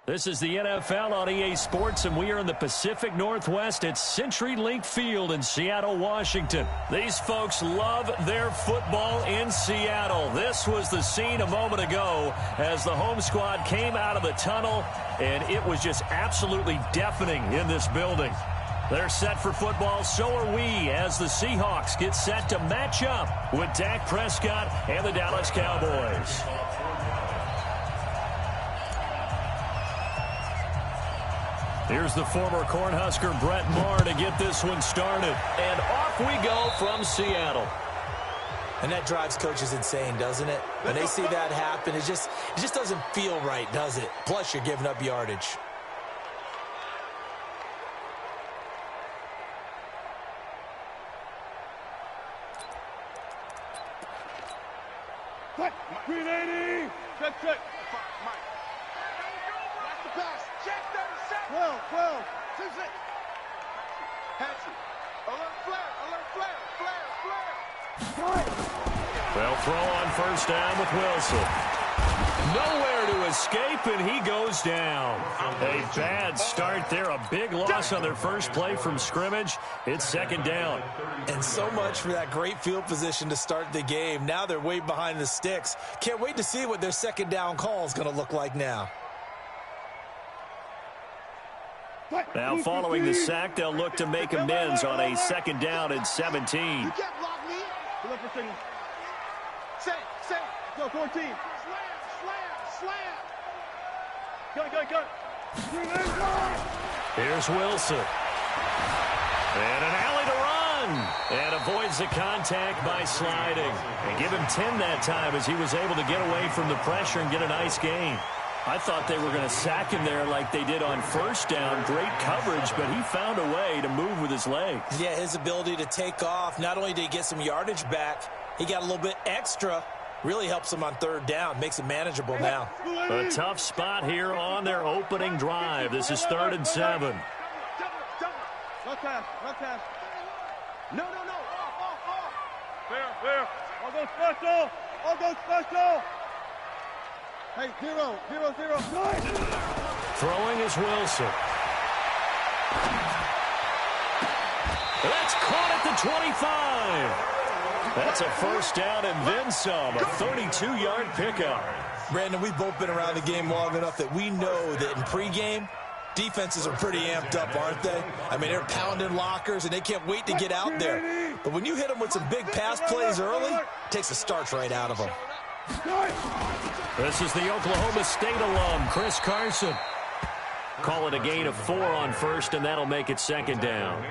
This is the NFL on EA Sports, and we are in the Pacific Northwest at CenturyLink Field in Seattle, Washington. These folks love their football in Seattle. This was the scene a moment ago as the home squad came out of the tunnel, and it was just absolutely deafening in this building. They're set for football, so are we, as the Seahawks get set to match up with Dak Prescott and the Dallas Cowboys. Here's the former Cornhusker Brett Maher to get this one started. And off we go from Seattle. And that drives coaches insane, doesn't it? When they see that happen, it just doesn't feel right, does it? Plus, you're giving up yardage. What? 380! Check, check. That's the pass. Check 37. 12. 6. Pass it. Alert flare. Well, throw on first down with Wilson. Nowhere to escape, and he goes down. A bad start there. A big loss on their first play from scrimmage. It's second down. And so much for that great field position to start the game. Now they're way behind the sticks. Can't wait to see what their second down call is going to look like now. Now, following the sack, they'll look to make amends on a second down and 17. You can't block me. Look for signal. Say. Go 14. Slam. Go. Here's Wilson. And an alley to run. And avoids the contact by sliding. And give him 10 that time as he was able to get away from the pressure and get a nice gain. I thought they were going to sack him there like they did on first down. Great coverage, but he found a way to move with his legs. Yeah, his ability to take off. Not only did he get some yardage back, he got a little bit extra. Really helps him on third down. Makes it manageable now. A tough spot here on their opening drive. This is 3rd and 7. Run pass. No. Off. Fair. I'll go special. Hey, 0. Throwing is Wilson. That's caught at the 25. That's a first down and then some. A 32-yard pickup. Brandon, we've both been around the game long enough that we know that in pregame, defenses are pretty amped up, aren't they? I mean, they're pounding lockers, and they can't wait to get out there. But when you hit them with some big pass plays early, it takes the starch right out of them. This is the Oklahoma State alum, Chris Carson. Call it a gain of 4 on first, and that'll make it second down.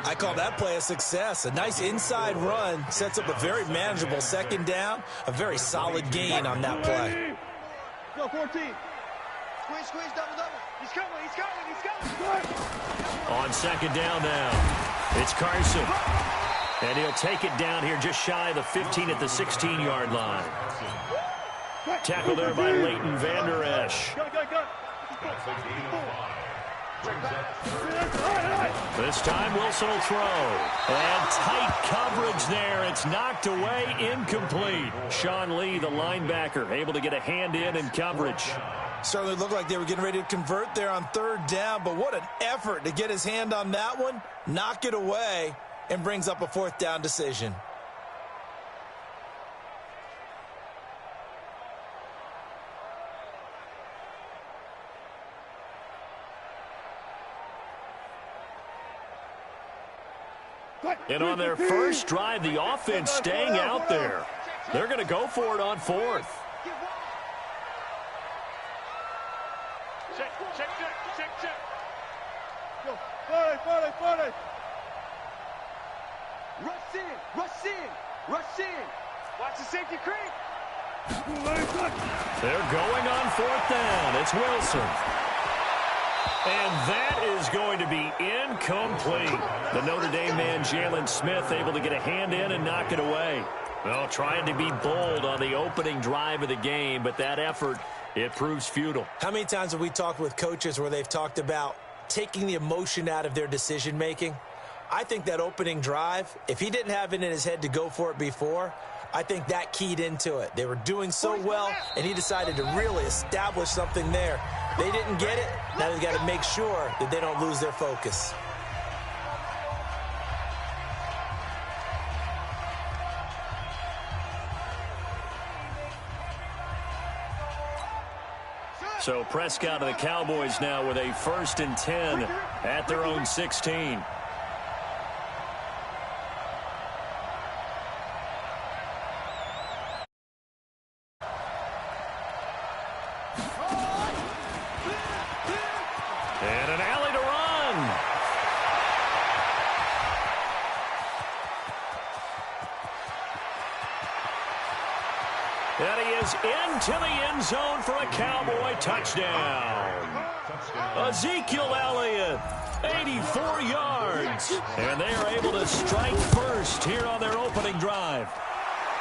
I call that play a success. A nice inside run sets up a very manageable second down. A very solid gain on that play. Go 14. Squeeze, double. He's coming. On second down now, it's Carson. And he'll take it down here just shy of the 15 at the 16-yard line. Tackle there by Leighton Vander Esch. This time Wilson will throw. And tight coverage there. It's knocked away, incomplete. Sean Lee, the linebacker, able to get a hand in coverage. Certainly looked like they were getting ready to convert there on third down, but what an effort to get his hand on that one, knock it away, and brings up a fourth down decision. And on their first drive, the offense staying out there. They're going to go for it on 4th. Check. Go. 40. Rush in. Watch the safety creep. They're going on 4th down. It's Wilson. And that is going to be incomplete. The Notre Dame man, Jalen Smith, able to get a hand in and knock it away. Well, trying to be bold on the opening drive of the game, but that effort, it proves futile. How many times have we talked with coaches where they've talked about taking the emotion out of their decision-making? I think that opening drive, if he didn't have it in his head to go for it before, I think that keyed into it. They were doing so well, and he decided to really establish something there. They didn't get it. Now they've got to make sure that they don't lose their focus. So Prescott and the Cowboys now with a 1st and 10 at their own 16. And an alley to run. And he is into the end zone for a Cowboy touchdown. Ezekiel Elliott, 84 yards. And they are able to strike first here on their opening drive.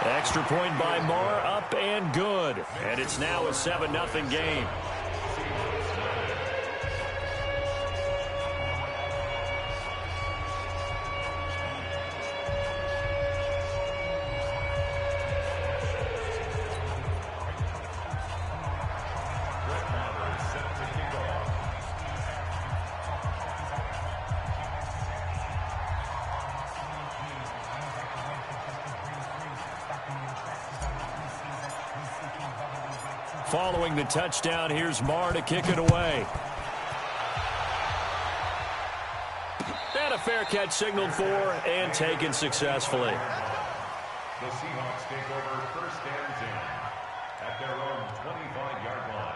Extra point by Marr, up and good. And it's now a 7-0 game. Following the touchdown, here's Marr to kick it away. And a fair catch signaled for and taken successfully. The Seahawks take over 1st and 10 at their own 25-yard line.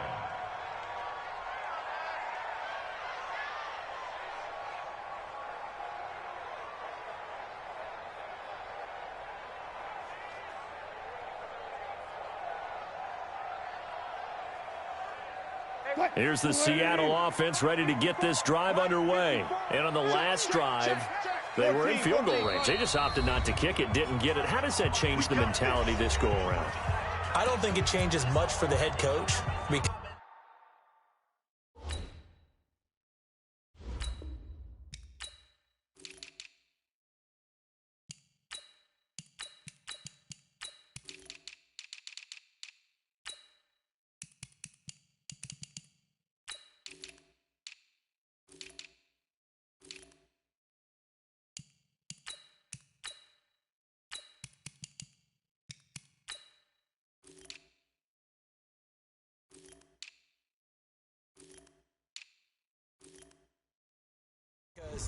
Here's the Seattle offense ready to get this drive underway. And on the last drive, they were in field goal range. They just opted not to kick it, didn't get it. How does that change the mentality this go around? I don't think it changes much for the head coach.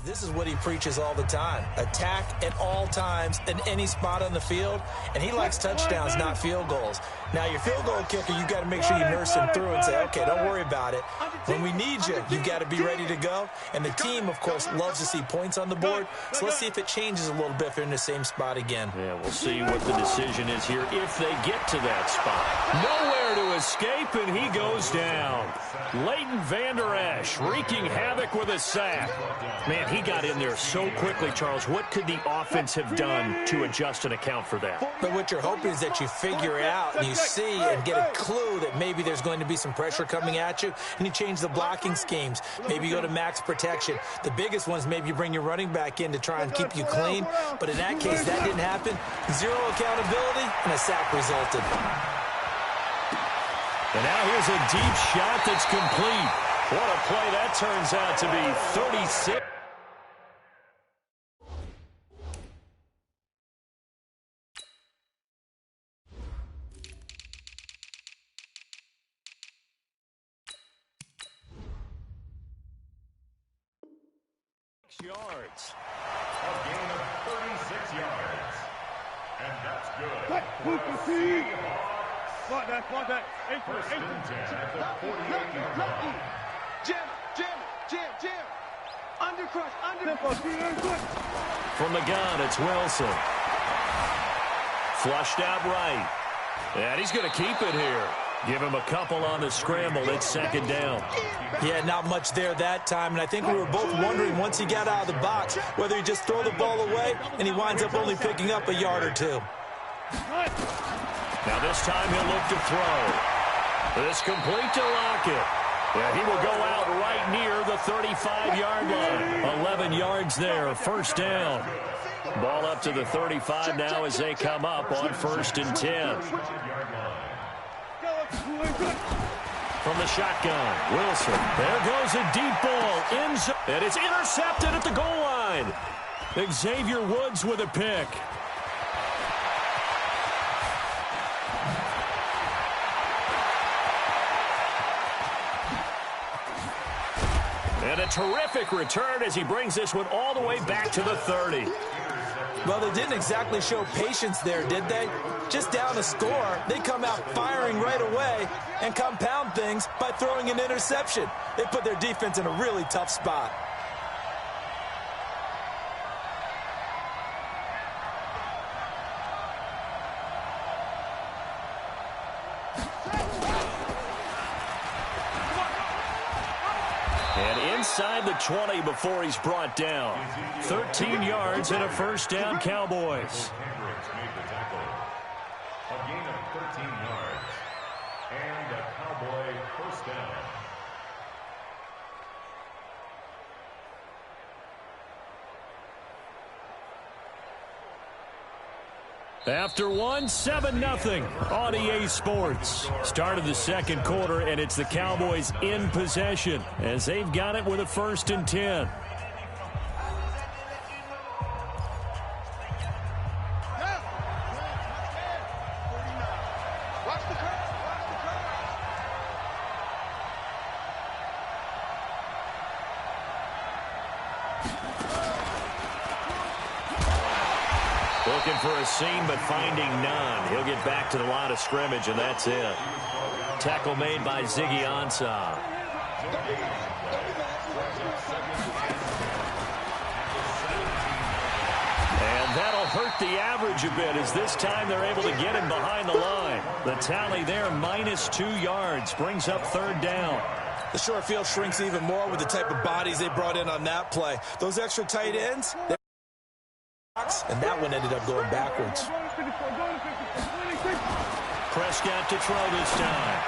This is what he preaches all the time. Attack at all times in any spot on the field, and he likes touchdowns, not field goals. Now, your field goal kicker, you've got to make sure you nurse him through and say, okay, don't worry about it. When we need you, you've got to be ready to go. And the team, of course, loves to see points on the board. So let's see if it changes a little bit if they're in the same spot again. Yeah, we'll see what the decision is here if they get to that spot. Nowhere to escape, and he goes down. Leighton Vander Esch wreaking havoc with a sack. Man, he got in there so quickly, Charles. What could the offense have done to adjust and account for that? But what you're hoping is that you figure out and you see and get a clue that maybe there's going to be some pressure coming at you, and you change the blocking schemes. Maybe you go to max protection. The biggest ones, maybe you bring your running back in to try and keep you clean. But in that case, that didn't happen. Zero accountability, and a sack resulted. And now here's a deep shot that's complete. What a play that turns out to be. 36. Yards. A gain of 36 yards. And that's good. First and 10 at the 48-yard line. Jam. Undercrush. From the gun, it's Wilson. Flushed out right. And he's going to keep it here. Give him a couple on the scramble. It's 2nd down. Yeah, not much there that time. And I think we were both wondering once he got out of the box whether he just throw the ball away and he winds up only picking up a yard or two. Now this time he'll look to throw. This complete to Lockett. Yeah, he will go out right near the 35-yard line. 11 yards there, 1st down. Ball up to the 35 now as they come up on 1st and 10. from the shotgun. Wilson. There goes a deep ball. And it's intercepted at the goal line. Xavier Woods with a pick. And a terrific return as he brings this one all the way back to the 30. Well, they didn't exactly show patience there, did they? Just down a score, they come out firing right away and compound things by throwing an interception. They put their defense in a really tough spot. Inside the 20 before he's brought down. 13 yards and a first down, Cowboys. A gain of 13 yards and a Cowboy first down. After one, 7-0 on EA Sports. Start of the second quarter, and it's the Cowboys in possession as they've got it with a 1st and 10. Looking for a seam, but finding none. He'll get back to the line of scrimmage, and that's it. Tackle made by Ziggy Ansah. And that'll hurt the average a bit, as this time they're able to get him behind the line. The tally there, -2 yards, brings up 3rd down. The short field shrinks even more with the type of bodies they brought in on that play. Those extra tight ends, and that one ended up going backwards. Prescott to throw this time.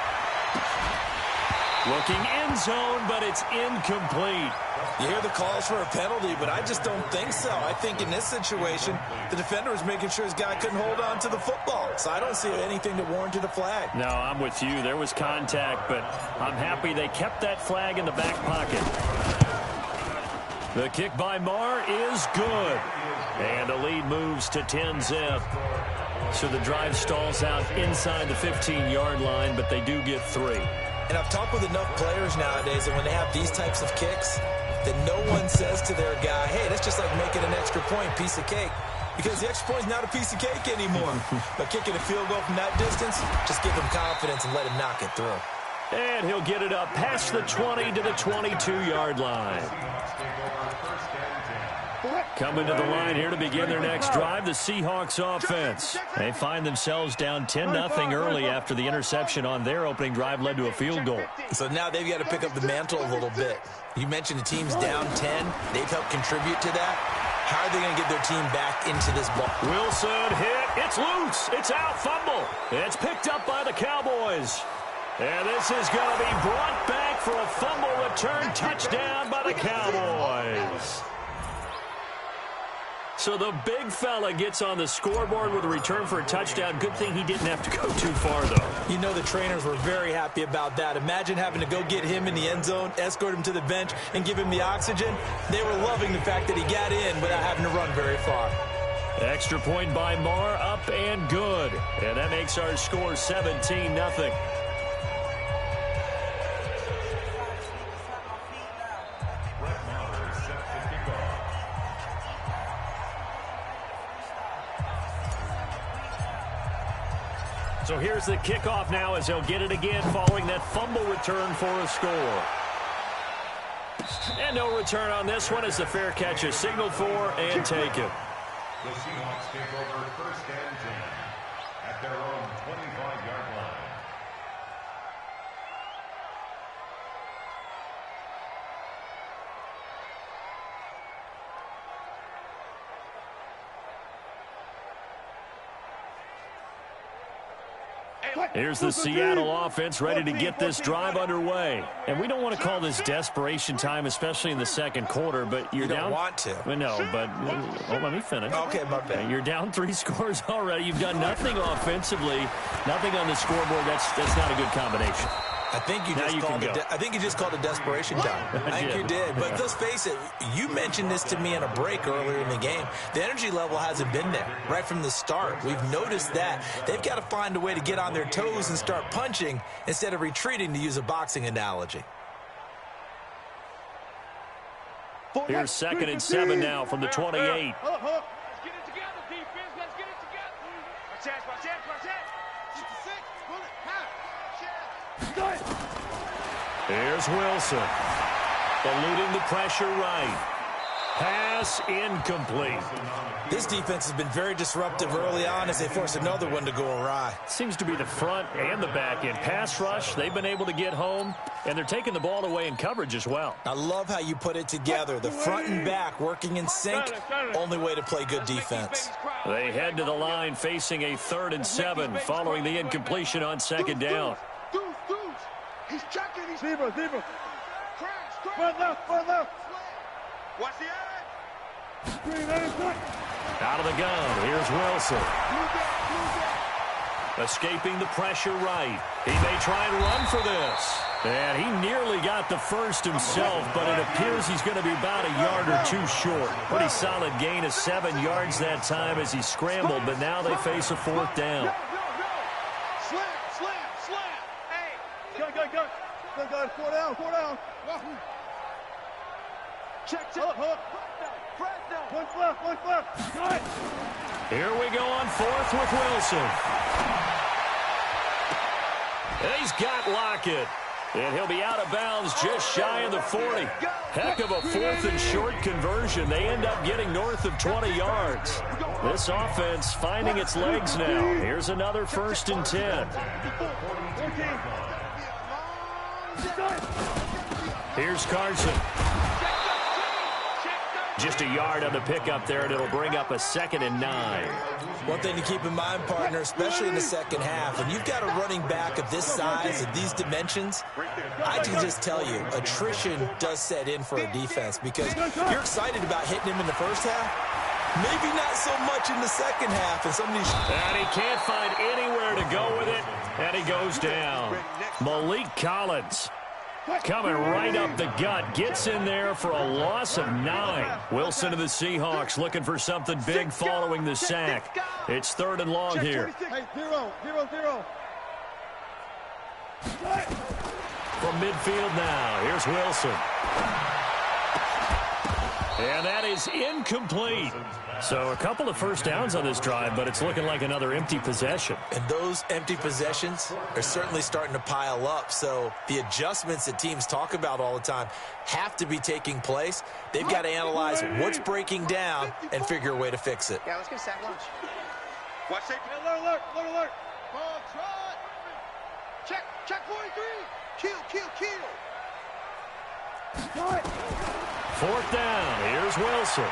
Looking end zone, but it's incomplete. You hear the calls for a penalty, but I just don't think so. I think in this situation, the defender was making sure his guy couldn't hold on to the football. So I don't see anything that warranted a flag. No, I'm with you. There was contact, but I'm happy they kept that flag in the back pocket. The kick by Marr is good. And the lead moves to 10-zip. So the drive stalls out inside the 15-yard line, but they do get 3. And I've talked with enough players nowadays that when they have these types of kicks, that no one says to their guy, hey, that's just like making an extra point, piece of cake. Because the extra point is not a piece of cake anymore. But kicking a field goal from that distance, just give him confidence and let him knock it through. And he'll get it up past the 20 to the 22-yard line. Coming to the line here to begin their next drive, the Seahawks offense. They find themselves down 10-0 early after the interception on their opening drive led to a field goal. So now they've got to pick up the mantle a little bit. You mentioned the team's down 10. They've helped contribute to that. How are they going to get their team back into this ball? Wilson hit. It's loose. It's out. Fumble. It's picked up by the Cowboys. And this is going to be brought back for a fumble return touchdown by the Cowboys. So the big fella gets on the scoreboard with a return for a touchdown. Good thing he didn't have to go too far, though. You know the trainers were very happy about that. Imagine having to go get him in the end zone, escort him to the bench, and give him the oxygen. They were loving the fact that he got in without having to run very far. Extra point by Marr, up and good. And that makes our score 17-0. So here's the kickoff now as they'll get it again following that fumble return for a score. And no return on this one as the fair catch is signaled for and taken. The Seahawks take over 1st and 10 at their own 25-yard line. Here's the Seattle offense ready to get this drive underway. And we don't want to call this desperation time, especially in the second quarter, but you're down. You don't want to. Well, no, but let me finish. Okay, my bad. You're down 3 scores already. You've done nothing offensively, nothing on the scoreboard. That's not a good combination. I think you just called a desperation time. I think you did. But let's face it, you mentioned this to me in a break earlier in the game. The energy level hasn't been there right from the start. We've noticed that. They've got to find a way to get on their toes and start punching instead of retreating, to use a boxing analogy. Here's 2nd and 7 now from the 28. Let's get it together, defense. Let's get it together. Watch that. Here's Wilson. Eluding the pressure right. Pass incomplete. This defense has been very disruptive early on as they force another one to go awry. Seems to be the front and the back end. Pass rush, they've been able to get home, and they're taking the ball away in coverage as well. I love how you put it together. The front and back working in sync. Only way to play good defense. They head to the line facing a 3rd and 7 following the incompletion on 2nd down. He's checking. He's zebra. Front left. Watch the eye. Out of the gun. Here's Wilson. Escaping the pressure right. He may try and run for this. And he nearly got the first himself, but it appears he's going to be about a yard or two short. Pretty solid gain of 7 yards that time as he scrambled, but now they face a 4th down. Slam. Hey. Go. 4 down. Check. Hook. One left. Here we go on 4th with Wilson. He's got Lockett. And he'll be out of bounds just shy of the 40. Heck of a 4th and short conversion. They end up getting north of 20 yards. This offense finding its legs now. Here's another 1st and 10. Here's Carson. Just a yard on the pickup there, and it'll bring up a 2nd and 9. One thing to keep in mind, partner, especially in the second half, when you've got a running back of this size, of these dimensions, I can just tell you, attrition does set in for a defense because you're excited about hitting him in the first half. Maybe not so much in the second half. And he can't find anywhere to go with it, and he goes down. Malik Collins coming right up the gut. Gets in there for a loss of 9. Wilson to the Seahawks looking for something big following the sack. It's 3rd and long here. Hey, 0. From midfield now, here's Wilson. And that is incomplete. So a couple of 1st downs on this drive, but it's looking like another empty possession. And those empty possessions are certainly starting to pile up. So the adjustments that teams talk about all the time have to be taking place. They've got to analyze what's breaking down and figure a way to fix it. Yeah, let's get a sack lunch. Watch safety. Alert. Ball trot. Check 43. Kill. 4th down. Here's Wilson.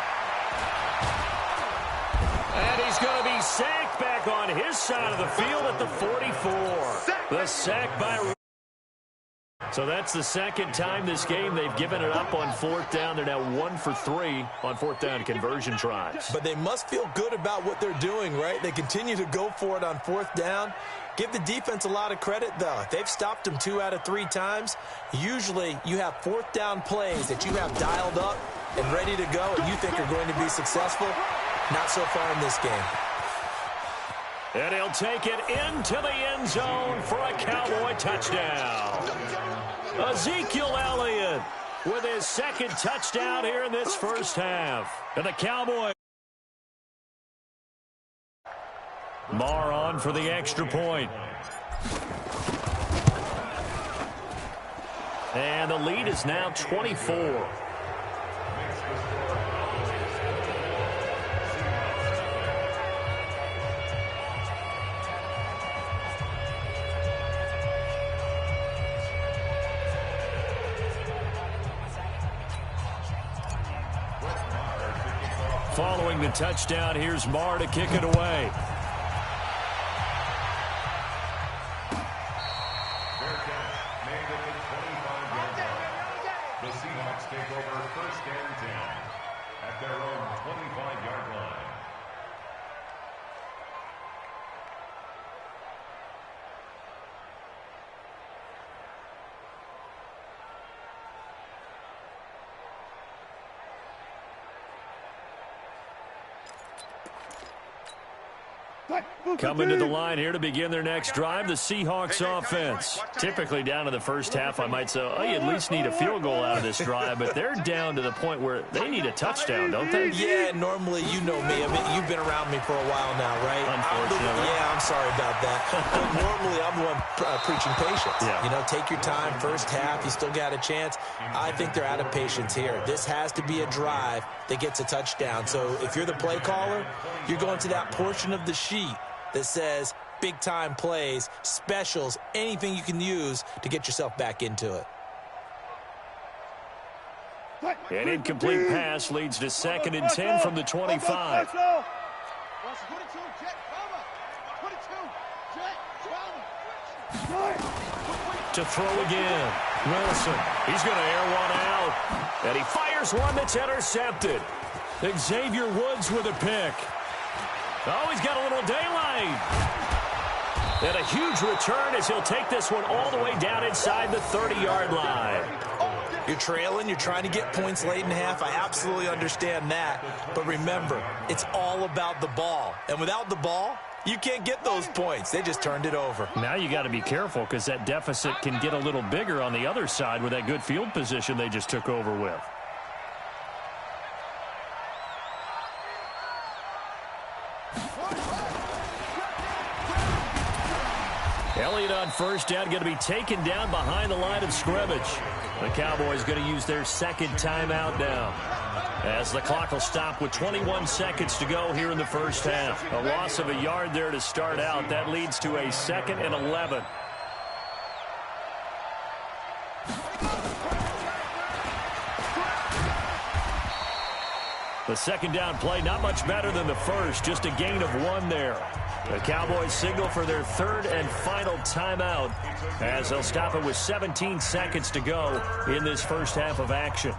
And he's going to be sacked back on his side of the field at the 44. The sack by... So that's the 2nd time this game they've given it up on 4th down. They're now 1 for 3 on 4th down conversion tries. But they must feel good about what they're doing, right? They continue to go for it on 4th down. Give the defense a lot of credit, though. They've stopped them 2 out of 3 times. Usually you have 4th down plays that you have dialed up and ready to go and you think are going to be successful. Not so far in this game. And he'll take it into the end zone for a Cowboy touchdown. Ezekiel Elliott with his 2nd touchdown here in this first half. And the Cowboys. Marr on for the extra point. And the lead is now 24. Following the touchdown, here's Marr to kick it away. The Seahawks take over 1st and 10 at their own 25-yard line. Coming to the line here to begin their next drive, the Seahawks offense. Typically down to the first half, I might say, oh, you at least need a field goal out of this drive, but they're down to the point where they need a touchdown, don't they? Yeah, normally, you know me. I mean, you've been around me for a while now, right? Unfortunately. I'm sorry about that. But normally, I'm the one preaching patience. Yeah. You know, take your time. First half, you still got a chance. I think they're out of patience here. This has to be a drive that gets a touchdown. So if you're the play caller, you're going to that portion of the sheet that says big-time plays, specials, anything you can use to get yourself back into it. An incomplete pass leads to 2nd and 10 from the 25. To throw again. Wilson. He's going to air one out. And he fires one that's intercepted. Xavier Woods with a pick. Oh, he's got a little daylight. And a huge return as he'll take this one all the way down inside the 30-yard line. You're trailing. You're trying to get points late in half. I absolutely understand that. But remember, it's all about the ball. And without the ball, you can't get those points. They just turned it over. Now you got to be careful because that deficit can get a little bigger on the other side with that good field position they just took over with. Elliott on first down, going to be taken down behind the line of scrimmage. The Cowboys going to use their 2nd timeout now, as the clock will stop with 21 seconds to go here in the first half. A loss of a yard there to start out. That leads to a 2nd and 11. The 2nd down play, not much better than the first, just a gain of 1 there. The Cowboys signal for their 3rd and final timeout as they'll stop it with 17 seconds to go in this first half of action.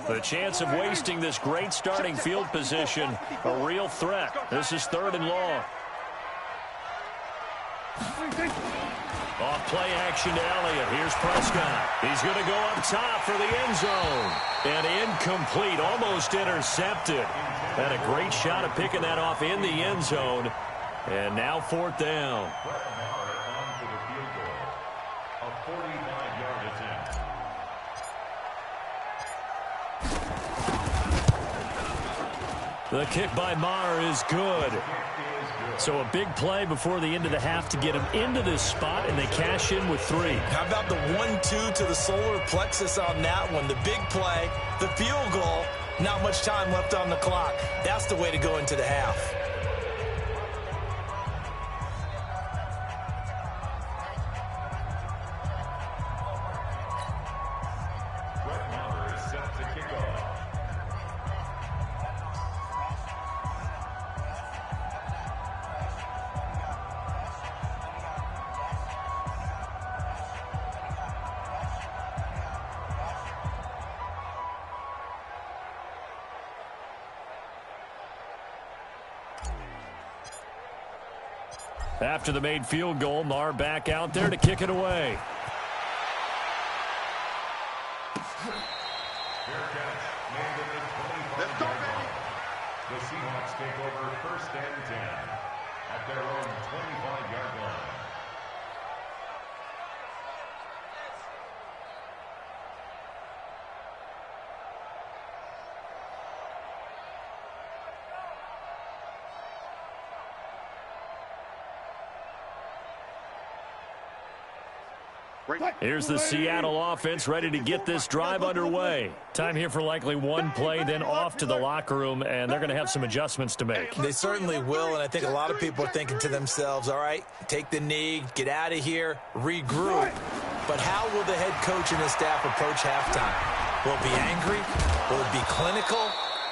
The chance of wasting this great starting field position, a real threat. This is 3rd and long. Off play action to Elliott. Here's Prescott. He's going to go up top for the end zone. And incomplete, almost intercepted. Had a great shot at picking that off in the end zone. And now 4th down. The kick by Maher is good. So a big play before the end of the half to get him into this spot, and they cash in with 3. How about the 1-2 to the solar plexus on that one? The big play, the field goal, not much time left on the clock. That's the way to go into the half. After the made field goal, Maher back out there to kick it away. Let's go, baby. The Seahawks take over 1st and 10 at their own 25-yard line. Here's the Seattle offense ready to get this drive underway. Time here for likely 1 play, then off to the locker room, and they're going to have some adjustments to make. They certainly will, and I think a lot of people are thinking to themselves, all right, take the knee, get out of here, regroup. But how will the head coach and his staff approach halftime? Will it be angry? Will it be clinical?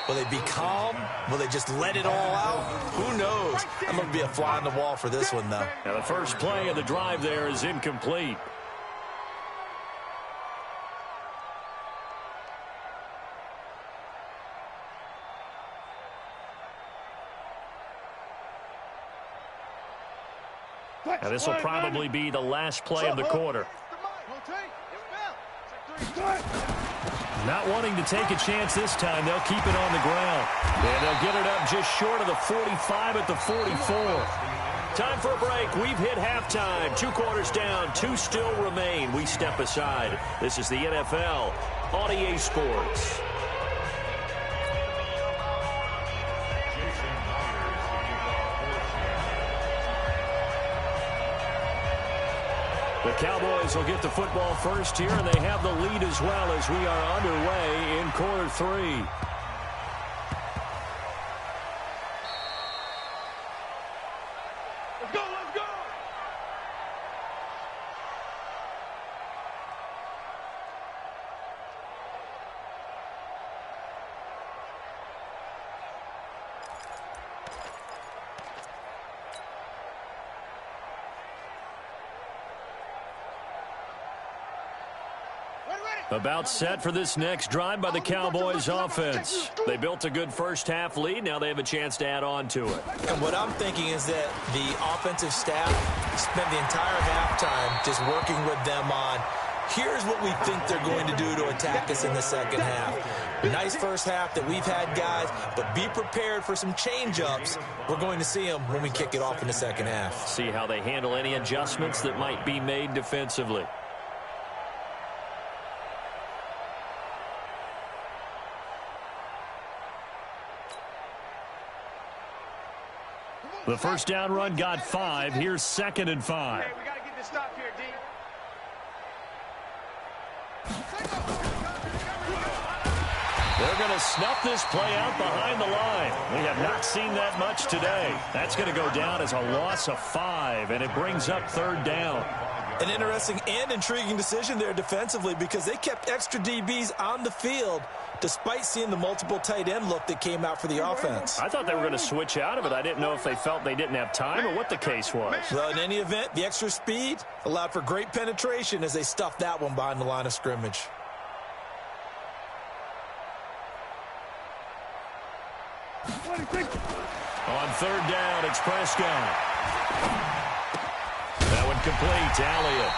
Will they be calm? Will they just let it all out? Who knows? I'm going to be a fly on the wall for this one, though. Now the first play of the drive there is incomplete. Now, this will probably be the last play of the quarter. Not wanting to take a chance this time, they'll keep it on the ground. And they'll get it up just short of the 45 at the 44. Time for a break. We've hit halftime. 2 quarters down, 2 still remain. We step aside. This is the NFL on EA Sports. The Cowboys will get the football first here, and they have the lead as well as we are underway in quarter 3. Let's go, let's go! About set for this next drive by the Cowboys offense. They built a good first-half lead. Now they have a chance to add on to it. And what I'm thinking is that the offensive staff spent the entire halftime just working with them on, here's what we think they're going to do to attack us in the second half. Nice first half that we've had, guys, but be prepared for some change-ups. We're going to see them when we kick it off in the second half. See how they handle any adjustments that might be made defensively. The first down run got 5. Here's 2nd and 5. Hey, we got to get this stop here, D. They're going to snuff this play out behind the line. We have not seen that much today. That's going to go down as a loss of 5, and it brings up 3rd down. An interesting and intriguing decision there defensively because they kept extra DBs on the field despite seeing the multiple tight end look that came out for the offense. I thought they were going to switch out of it. I didn't know if they felt they didn't have time or what the case was. Well, in any event, the extra speed allowed for great penetration as they stuffed that one behind the line of scrimmage. On 3rd down, it's Prescott. That one complete to Elliott.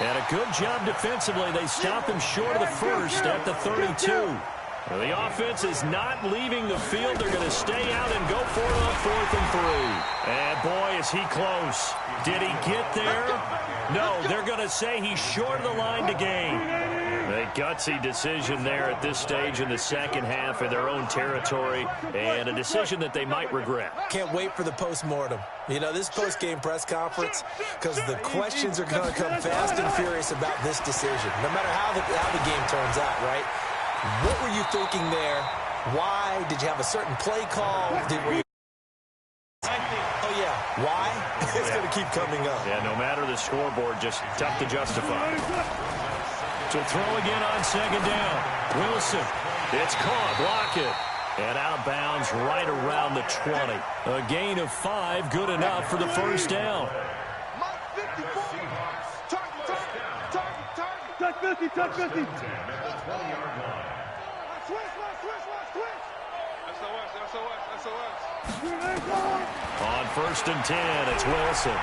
And a good job defensively. They stopped him short of the first at the 32. The offense is not leaving the field. They're going to stay out and go for it on 4th and 3. And boy, is he close. Did he get there? No, they're going to say he's short of the line to gain. A gutsy decision there at this stage in the second half in their own territory, and a decision that they might regret. Can't wait for the post-mortem. You know, this post-game press conference, because the questions are going to come fast and furious about this decision, no matter how the game turns out, right? What were you thinking there? Why? Did you have a certain play call? Oh, yeah. Why? It's going to keep coming up. Yeah, no matter the scoreboard, just tough to justify. To throw again on 2nd down. Wilson. It's caught. Block it. And out of bounds right around the 20. A gain of 5. Good enough for the first down. Touch 50, touch 50. On 1st and 10, it's Wilson.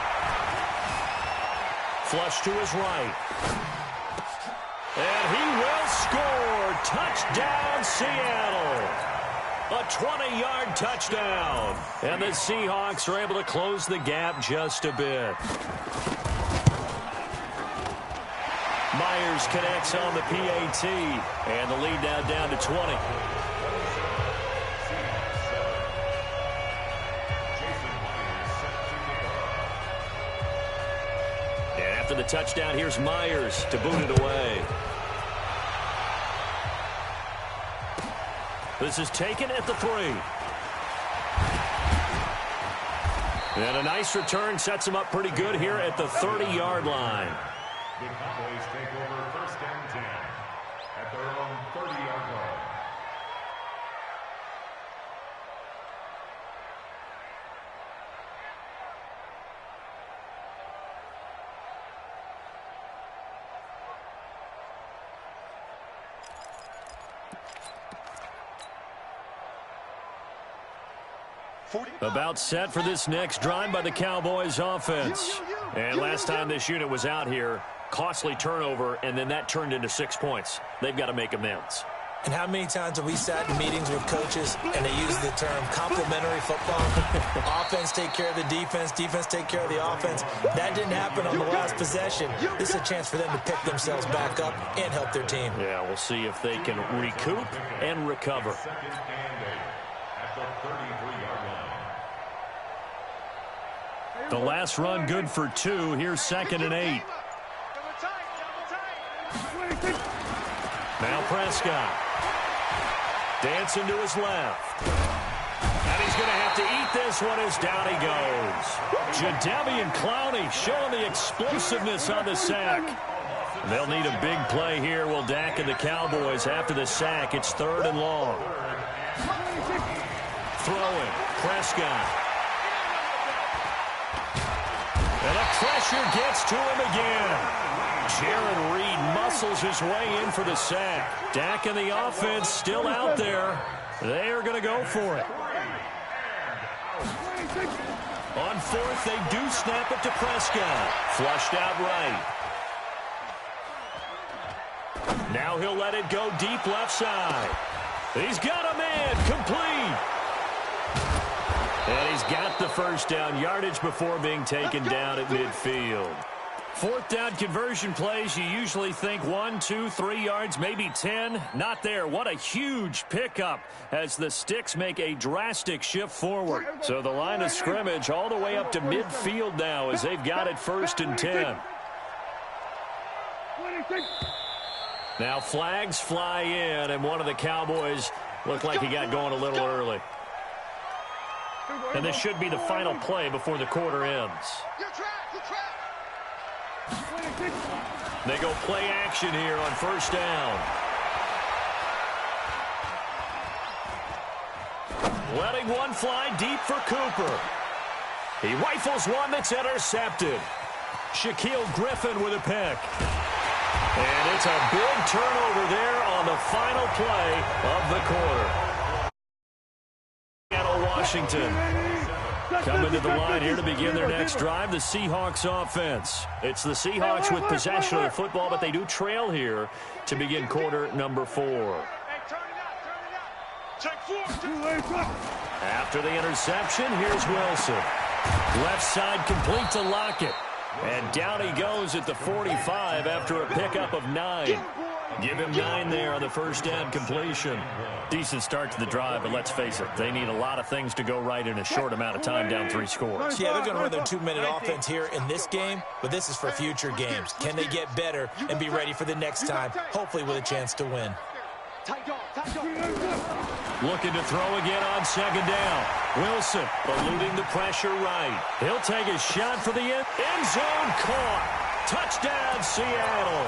Flush to his right. And he will score. Touchdown, Seattle. A 20-yard touchdown. And the Seahawks are able to close the gap just a bit. Myers connects on the PAT. And the lead now down to 20. And after the touchdown, here's Myers to boot it away. This is taken at the 3. And a nice return sets him up pretty good here at the 30-yard line. The Cowboys take over 1st and 10 at their own 30-yard line. About set for this next drive by the Cowboys offense. And last time this unit was out here, costly turnover, and then that turned into 6 points. They've got to make amends. And how many times have we sat in meetings with coaches and they use the term complementary football? Offense take care of the defense, defense take care of the offense. That didn't happen on the last possession. This is a chance for them to pick themselves back up and help their team. Yeah, we'll see if they can recoup and recover. The last run good for 2. Here's 2nd and 8. Now Prescott. Dancing to his left. And he's going to have to eat this one as down he goes. Jadeveon Clowney showing the explosiveness on the sack. They'll need a big play here, will Dak and the Cowboys. After the sack, it's 3rd and long. Throwing. Prescott. And the pressure gets to him again. Jaron Reed muscles his way in for the sack. Dak and the offense still out there. They are going to go for it. On 4th, they do snap it to Prescott. Flushed out right. Now he'll let it go deep left side. He's got a man. Complete. And he's got the first down. Yardage before being taken down at midfield. 4th down conversion plays, you usually think 1, 2, 3 yards, maybe 10. Not there. What a huge pickup as the sticks make a drastic shift forward. So the line of scrimmage all the way up to midfield now as they've got it 1st and 10. Now flags fly in, and one of the Cowboys looked like he got going a little early. And this should be the final play before the quarter ends. They go play action here on 1st down. Letting one fly deep for Cooper. He rifles one that's intercepted. Shaquille Griffin with a pick. And it's a big turnover there on the final play of the quarter. Seattle, Washington. Coming to the line here to begin their next drive, the Seahawks offense. It's the Seahawks with possession of the football, but they do trail here to begin quarter number 4. After the interception, here's Wilson. Left side complete to Lockett. And down he goes at the 45 after a pickup of 9. Give him 9 there on the 1st down completion. Decent start to the drive, but let's face it, they need a lot of things to go right in a short amount of time, down 3 scores. Yeah, they're going to run their 2-minute offense here in this game, but this is for future games. Can they get better and be ready for the next time, hopefully with a chance to win? Looking to throw again on 2nd down. Wilson eluding the pressure right. He'll take a shot for the end zone. Caught. Touchdown, Seattle.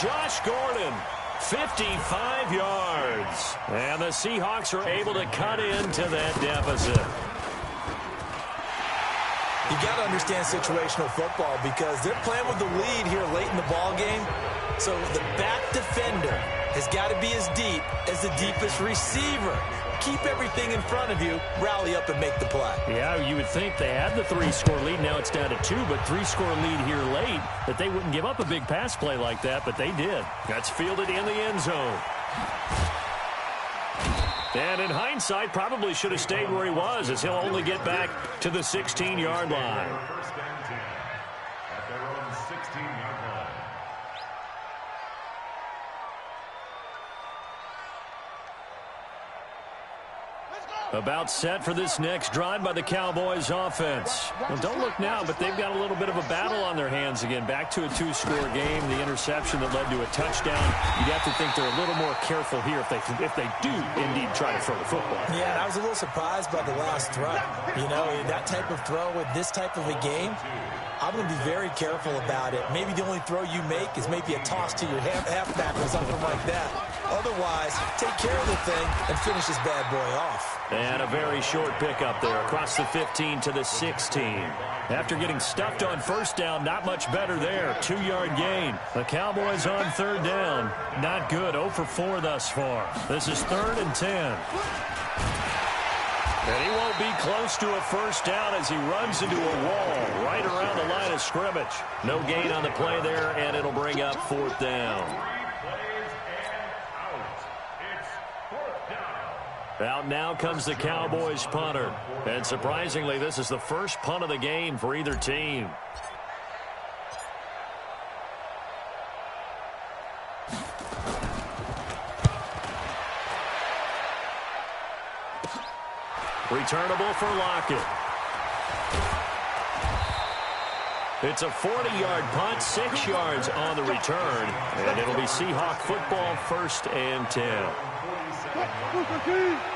Josh Gordon, 55 yards. And the Seahawks are able to cut into that deficit. You got to understand situational football because they're playing with the lead here late in the ball game. So the back defender has got to be as deep as the deepest receiver. Keep everything in front of you, rally up and make the play. Yeah, you would think they had the 3-score lead. Now it's down to 2, but 3-score lead here late, that they wouldn't give up a big pass play like that, but they did. That's fielded in the end zone. And in hindsight, probably should have stayed where he was, as he'll only get back to the 16-yard line. About set for this next drive by the Cowboys offense. Well, don't look now, but they've got a little bit of a battle on their hands again. Back to a 2-score game. The interception that led to a touchdown. You'd have to think they're a little more careful here if they do indeed try to throw the football. Yeah, I was a little surprised by the last throw. You know, that type of throw with this type of a game, I'm going to be very careful about it. Maybe the only throw you make is maybe a toss to your halfback or something like that. Otherwise, take care of the thing and finish this bad boy off. And a very short pickup there across the 15 to the 16. After getting stuffed on 1st down, not much better there. 2-yard gain. The Cowboys on 3rd down. Not good. 0 for 4 thus far. This is 3rd and 10. And he won't be close to a first down as he runs into a wall right around the line of scrimmage. No gain on the play there, and it'll bring up fourth down. Out now comes the Cowboys punter. And surprisingly, this is the first punt of the game for either team. Returnable for Lockett. It's a 40-yard punt, 6 yards on the return, and it'll be Seahawk football, 1st and 10.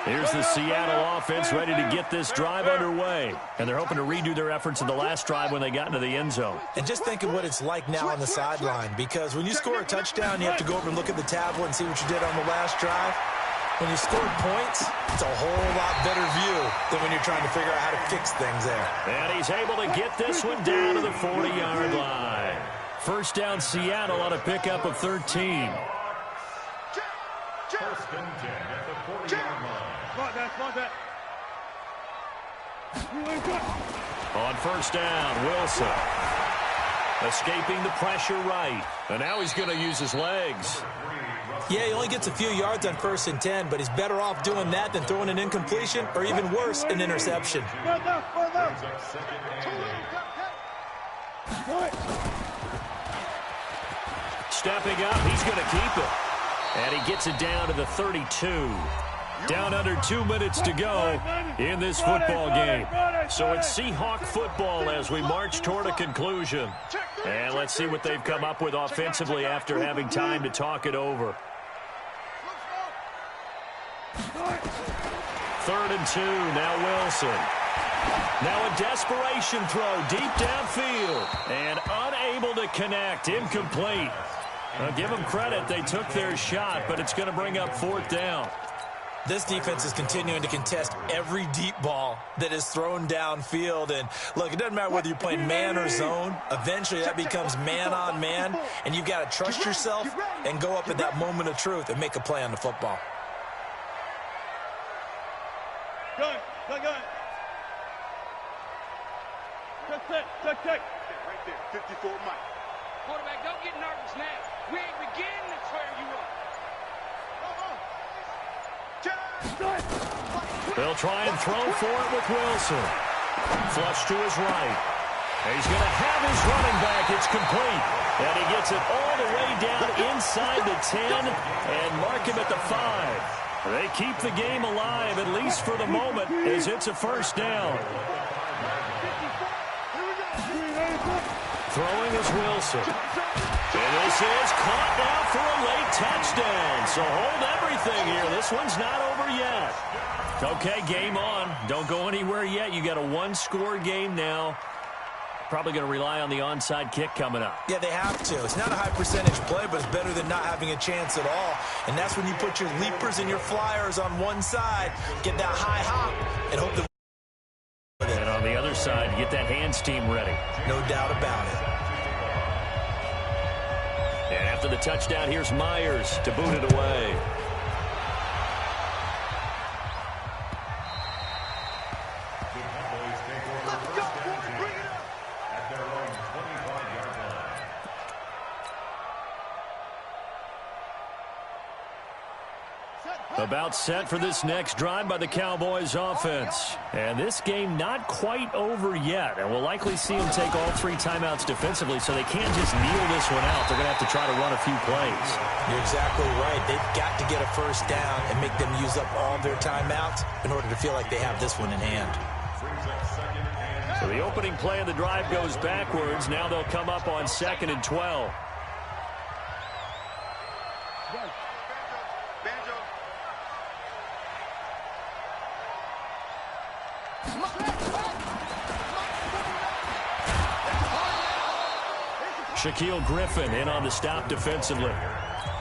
Here's the Seattle offense ready to get this drive underway, and they're hoping to redo their efforts in the last drive when they got into the end zone. And just think of what it's like now on the sideline, because when you score a touchdown, you have to go over and look at the tablet and see what you did on the last drive. When you scored points, it's a whole lot better view than when you're trying to figure out how to fix things there. And he's able to get this one down to the 40-yard line. First down, Seattle on a pickup of 13. First and 10 at the 40-yard line. On first down, Wilson. Escaping the pressure right. And now he's going to use his legs. Yeah, he only gets a few yards on 1st and 10, but he's better off doing that than throwing an incompletion or even worse, an interception. Stepping up, he's going to keep it. And he gets it down to the 32. Down under 2 minutes to go in this football game. So it's Seahawk football as we march toward a conclusion. And let's see what they've come up with offensively after having time to talk it over. 3rd and 2, now Wilson. Now a desperation throw deep downfield. And unable to connect, incomplete. I'll give them credit, they took their shot, but it's going to bring up 4th down. This defense is continuing to contest every deep ball that is thrown downfield. And, look, it doesn't matter whether you're playing man or zone. Eventually, that becomes man-on-man, and you've got to trust yourself and go up at that moment of truth and make a play on the football. Gun. Check. Right there, 54 Mike. Quarterback, don't get nervous now. We ain't beginning to tear you up. They'll try and throw for it with Wilson. Flush to his right. And he's going to have his running back. It's complete. And he gets it all the way down inside the 10 and mark him at the 5. They keep the game alive, at least for the moment, as it's a first down. Throwing is Wilson. And this is caught now for a late touchdown. So hold everything here. This one's not over yet. Okay, game on. Don't go anywhere yet. You got a one-score game now. Probably going to rely on the onside kick coming up. Yeah, they have to. It's not a high percentage play, but it's better than not having a chance at all. And that's when you put your leapers and your flyers on one side, get that high hop, and hope that. And on the other side, get that hands team ready. No doubt about it. And after the touchdown, here's Myers to boot it away. About set for this next drive by the Cowboys offense. And this game not quite over yet. And we'll likely see them take all 3 timeouts defensively, so they can't just kneel this one out. They're going to have to try to run a few plays. You're exactly right. They've got to get a first down and make them use up all their timeouts in order to feel like they have this one in hand. So the opening play of the drive goes backwards. Now they'll come up on 2nd and 12. Shaquille Griffin in on the stop defensively.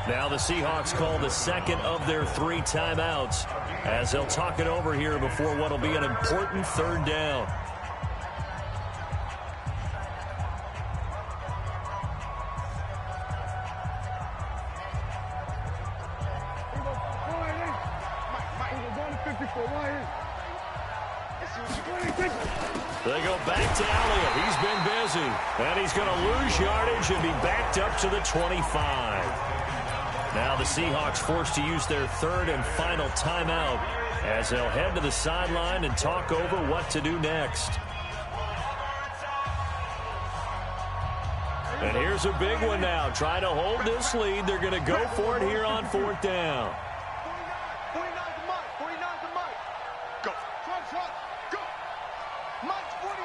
Now the Seahawks call the second of their 3 timeouts as they'll talk it over here before what will be an important 3rd down. They go back to Elliott. He's been busy. And he's going to lose yardage and be backed up to the 25. Now the Seahawks forced to use their third and final timeout as they'll head to the sideline and talk over what to do next. And here's a big one now. Trying to hold this lead. They're going to go for it here on fourth down. 49 to Mike. 49 to Mike. Go. Trot. Go. Mike's 49.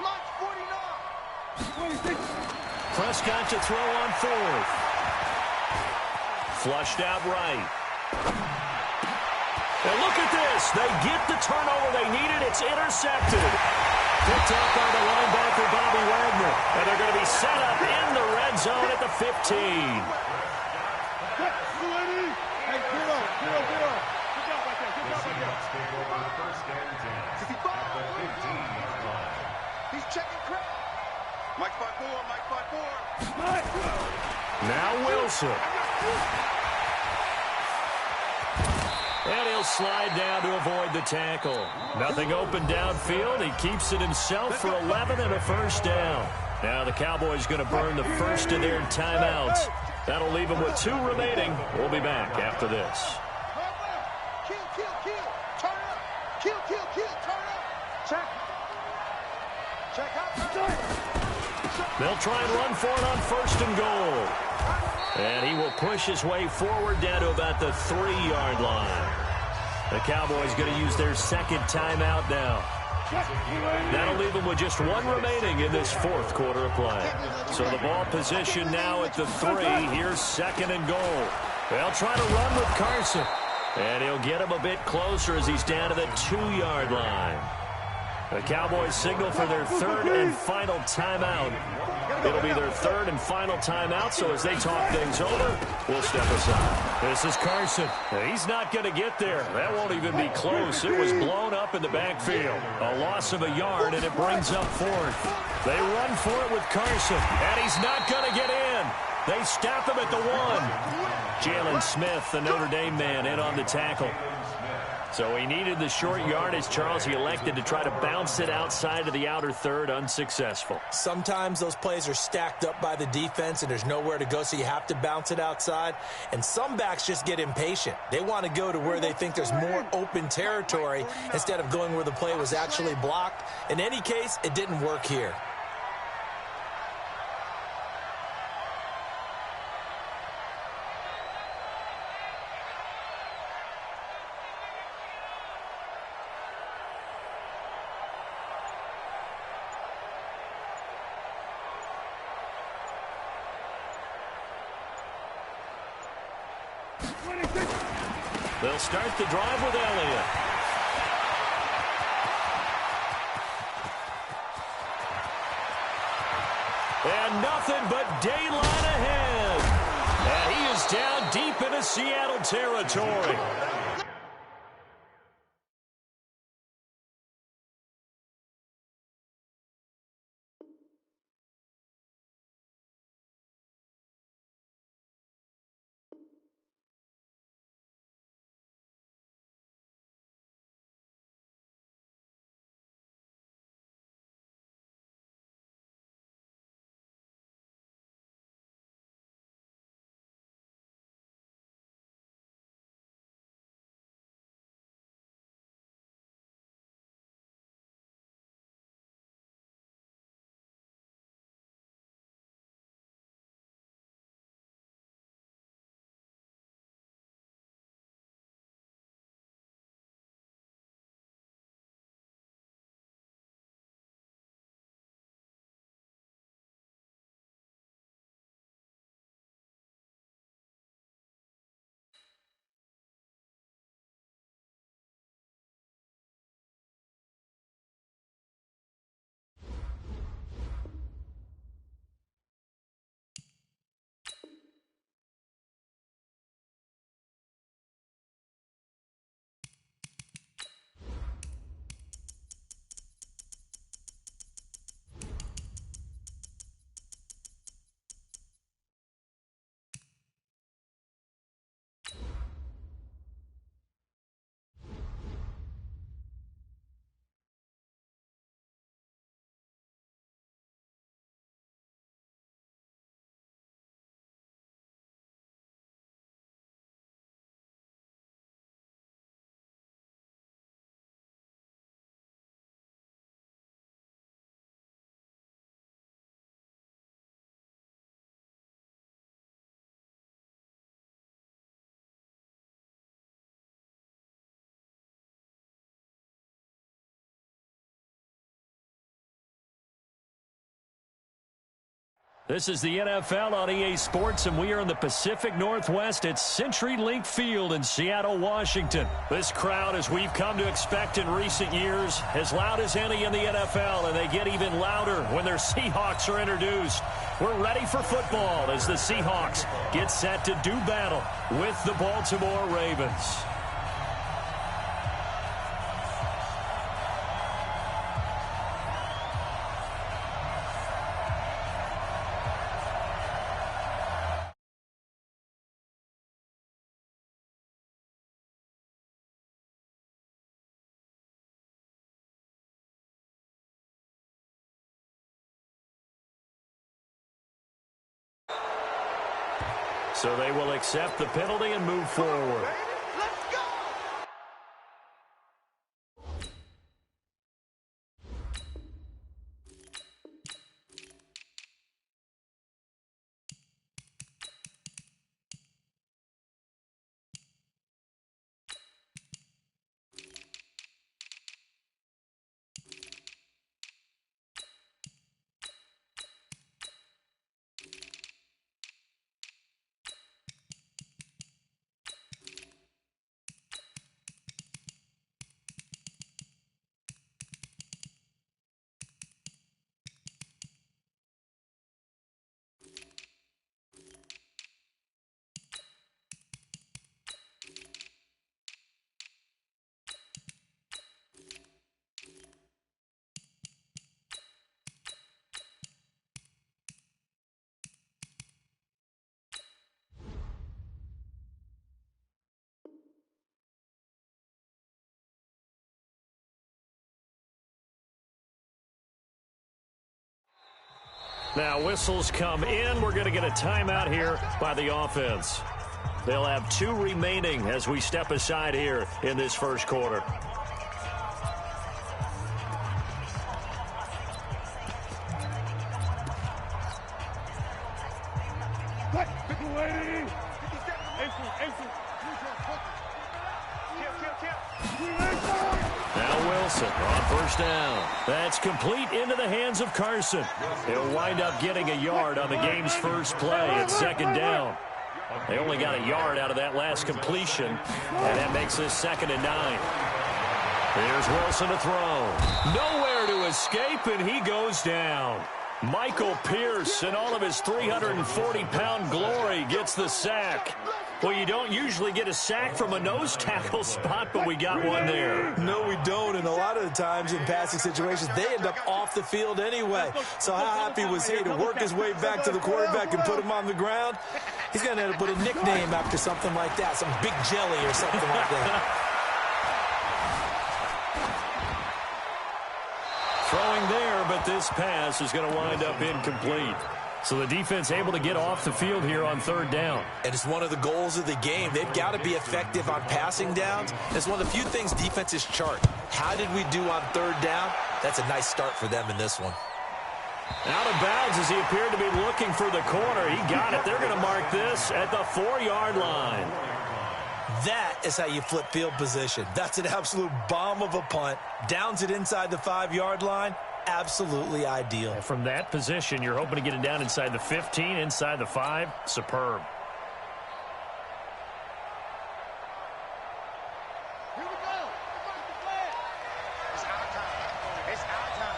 Mike's 49. Prescott to throw on fourth. Flushed out right. And look at this. They get the turnover they needed. It's intercepted. Picked up by the linebacker, Bobby Wagner. And they're going to be set up in the red zone at the 15. Hey, get up. Good job right there. Good job right there. Take over first and 10 at the 15-yard line. He's checking crap. Mike 5-4. Mike 5-4. Now Wilson. And he'll slide down to avoid the tackle. Nothing open downfield. He keeps it himself for 11 and a first down. Now the Cowboys going to burn the first of their timeouts. That'll leave them with 2 remaining. We'll be back after this. Kill. Turn up. Kill. Turn up. Check out. They'll try and run for it on first and goal. And he will push his way forward down to about the 3-yard line. The Cowboys going to use their second timeout now. That'll leave them with just 1 remaining in this fourth quarter of play. So the ball position now at the 3. Here's second and goal. They'll try to run with Carson. And he'll get him a bit closer as he's down to the 2-yard line. The Cowboys signal for their third and final timeout. It'll be their third and final timeout, so as they talk things over, we'll step aside. This is Carson. He's not going to get there. That won't even be close. It was blown up in the backfield. A loss of a yard, and it brings up fourth. They run for it with Carson, and he's not going to get in. They stop him at the 1. Jalen Smith, the Notre Dame man, in on the tackle. So he needed the short yardage, Charles. He elected to try to bounce it outside of the outer third, unsuccessful. Sometimes those plays are stacked up by the defense and there's nowhere to go, so you have to bounce it outside. And some backs just get impatient. They want to go to where they think there's more open territory instead of going where the play was actually blocked. In any case, it didn't work here. They'll start the drive with Elliott. And nothing but daylight ahead. And he is down deep into Seattle territory. This is the NFL on EA Sports, and we are in the Pacific Northwest at CenturyLink Field in Seattle, Washington. This crowd, as we've come to expect in recent years, as loud as any in the NFL, and they get even louder when their Seahawks are introduced. We're ready for football as the Seahawks get set to do battle with the Baltimore Ravens. So they will accept the penalty and move forward. Let's go! Now whistles come in. We're going to get a timeout here by the offense. They'll have 2 remaining as we step aside here in this first quarter. Now Wilson on first down. That's complete into the hands of Carson. He'll wind up getting a yard on the game's first play at second down. They only got a yard out of that last completion, and that makes this 2nd and 9. Here's Wilson to throw. Nowhere to escape, and he goes down. Michael Pierce, in all of his 340-pound glory, gets the sack. Well, you don't usually get a sack from a nose tackle spot, but we got one there. No, we don't, and a lot of the times in passing situations, they end up off the field anyway. So how happy was he to work his way back to the quarterback and put him on the ground? He's going to end up with a nickname after something like that, some Big Jelly or something like that. Throwing there, but this pass is going to wind up incomplete. So the defense able to get off the field here on 3rd down. And it's one of the goals of the game. They've got to be effective on passing downs. It's one of the few things defenses chart. How did we do on 3rd down? That's a nice start for them in this one. Out of bounds as he appeared to be looking for the corner. He got it. They're going to mark this at the 4-yard line. That is how you flip field position. That's an absolute bomb of a punt. Downs it inside the 5-yard line. Absolutely ideal. From that position, you're hoping to get it down inside the 15, inside the 5. Superb. Here we go. It's our time. It's our time.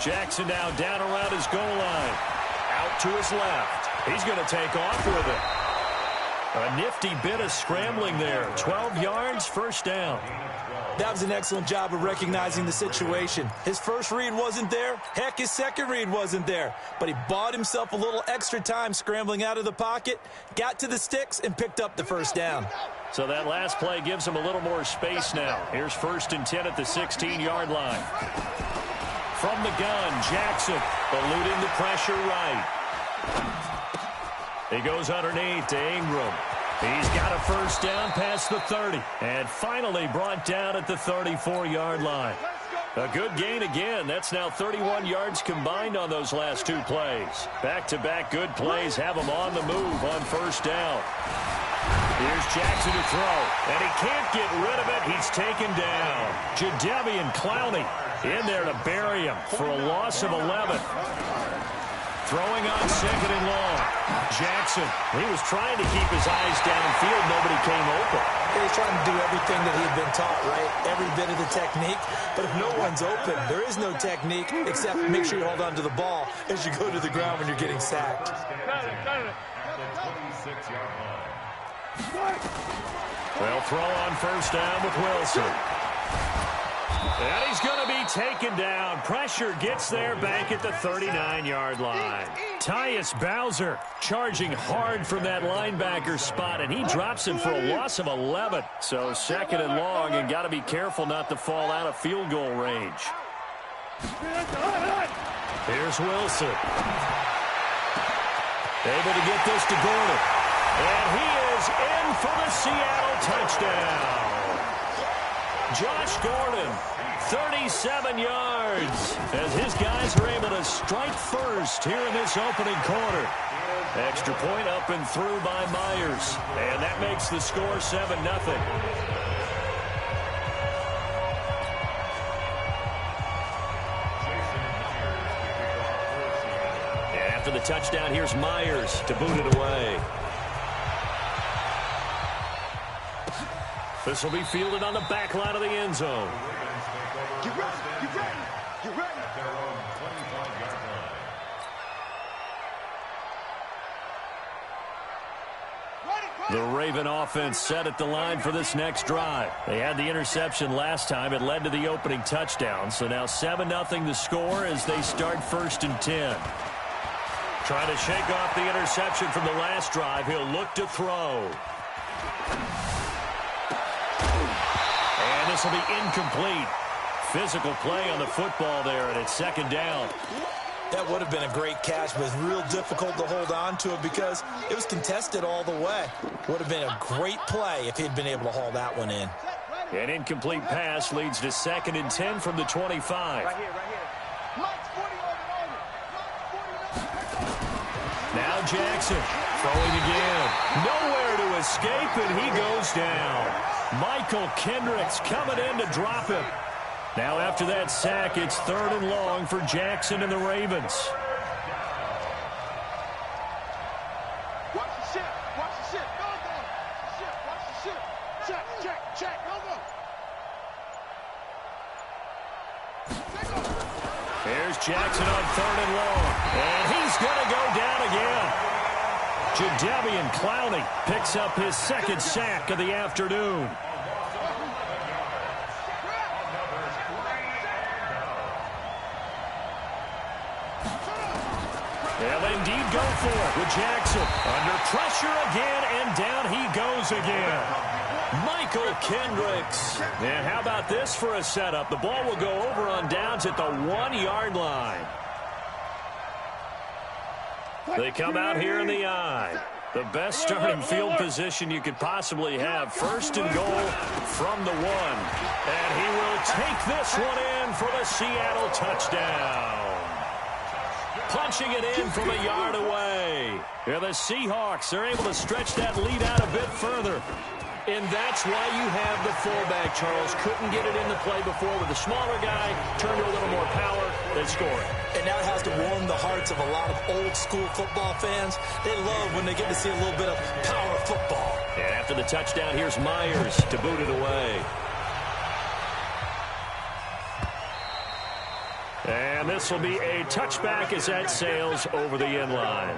Jackson now down around his goal line. Out to his left. He's going to take off with it. A nifty bit of scrambling there. 12 yards, first down. That was an excellent job of recognizing the situation. His first read wasn't there. Heck, his second read wasn't there. But he bought himself a little extra time scrambling out of the pocket, got to the sticks, and picked up the first down. So that last play gives him a little more space now. Here's 1st and 10 at the 16-yard line. From the gun, Jackson eluding the pressure right. He goes underneath to Ingram. He's got a first down past the 30. And finally brought down at the 34-yard line. A good gain again. That's now 31 yards combined on those last 2 plays. Back-to-back good plays have them on the move on first down. Here's Jackson to throw, and he can't get rid of it. He's taken down. Jadeveon Clowney in there to bury him for a loss of 11. Throwing on second and long. Jackson, he was trying to keep his eyes downfield. Nobody came open. He was trying to do everything that he had been taught, right? Every bit of the technique. But if no one's open, there is no technique except make sure you hold on to the ball as you go to the ground when you're getting sacked. They'll throw on first down with Wilson. And he's going to be taken down. Pressure gets there back at the 39-yard line. Tyus Bowser charging hard from that linebacker spot, and he drops him for a loss of 11. So second and long, and got to be careful not to fall out of field goal range. Here's Wilson. Able to get this to Gordon. And he is in for the Seattle touchdown. Josh Gordon, 37 yards, as his guys are able to strike first here in this opening quarter. Extra point up and through by Myers, and that makes the score 7-0. And after the touchdown, here's Myers to boot it away. This will be fielded on the back line of the end zone. Get ready, get ready, get ready. The Raven offense set at the line for this next drive. They had the interception last time. It led to the opening touchdown. So now 7-0 the score as they start 1st and 10. Trying to shake off the interception from the last drive. He'll look to throw. And this will be incomplete. Physical play on the football there, and it's 2nd down. That would have been a great catch, but it was real difficult to hold on to it because it was contested all the way. Would have been a great play if he'd been able to haul that one in. An incomplete pass leads to 2nd and 10 from the 25. Right here, right here. Now Jackson throwing again. Nowhere to escape, and he goes down. Michael Kendricks coming in to drop him. Now after that sack, it's 3rd and long for Jackson and the Ravens. Watch the ship, watch the ship. Go, go. Ship, watch the ship. Check, check, check. Go, go. Here's Jackson on 3rd and long. And he's going to go down again. Jadeveon Clowney picks up his 2nd sack of the afternoon. They'll indeed go for it with Jackson. Under pressure again, and down he goes again. Michael Kendricks. And how about this for a setup? The ball will go over on downs at the 1-yard line. They come out here in the I. The best starting field position you could possibly have. 1st and goal from the 1. And he will take this one in for the Seattle touchdown. Punching it in from a yard away. Yeah, the Seahawks are able to stretch that lead out a bit further. And that's why you have the fullback, Charles. Couldn't get it into play before with a smaller guy. Turned to a little more power. They score it. And now it has to warm the hearts of a lot of old-school football fans. They love when they get to see a little bit of power football. And after the touchdown, here's Myers to boot it away. And this will be a touchback as that sails over the end line.